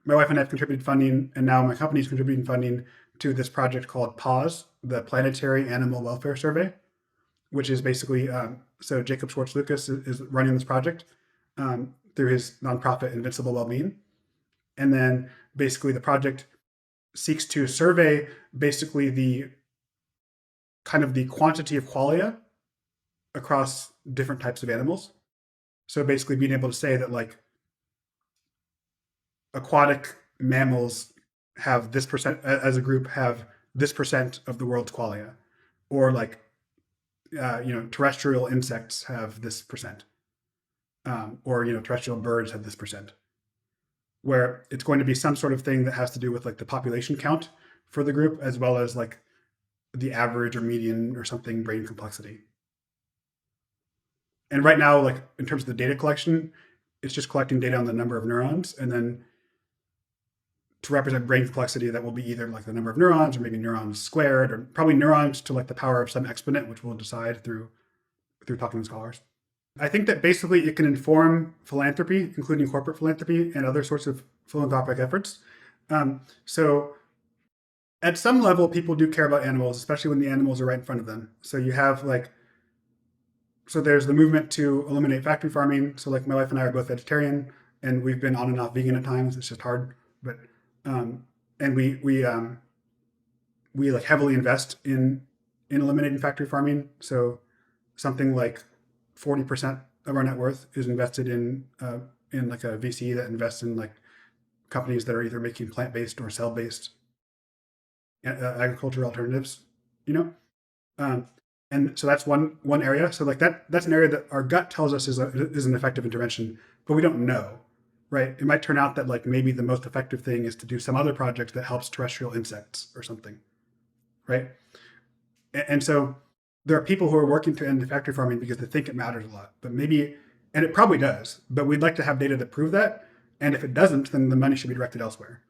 my wife and I have contributed funding, and now my company is contributing funding to this project called PAWS, the Planetary Animal Welfare Survey, which is basically, so Jacob Schwartz-Lucas is running this project through his nonprofit Invincible Wellbeing. And then basically the project seeks to survey basically the kind of the quantity of qualia across different types of animals. So basically being able to say that like aquatic mammals have this percent as a group have this percent of the world's qualia, or like terrestrial insects have this percent, or terrestrial birds have this percent. Where it's going to be some sort of thing that has to do with like the population count for the group, as well as like the average or median or something brain complexity. And right now, like in terms of the data collection, it's just collecting data on the number of neurons, and then to represent brain complexity, that will be either like the number of neurons or maybe neurons squared, or probably neurons to like the power of some exponent, which we'll decide through talking to scholars. I think that basically it can inform philanthropy, including corporate philanthropy and other sorts of philanthropic efforts. So at some level, people do care about animals, especially when the animals are right in front of them. So you have like, so there's the movement to eliminate factory farming. So like my wife and I are both vegetarian, and we've been on and off vegan at times. It's just hard, but and we like heavily invest in eliminating factory farming. So something like 40% of our net worth is invested in like a VC that invests in like companies that are either making plant-based or cell-based agricultural alternatives, and so that's one area. So like that's an area that our gut tells us is an effective intervention, but we don't know, right? It might turn out that like maybe the most effective thing is to do some other project that helps terrestrial insects or something, right? And so there are people who are working to end factory farming because they think it matters a lot, but maybe, and it probably does, but we'd like to have data that prove that. And if it doesn't, then the money should be directed elsewhere.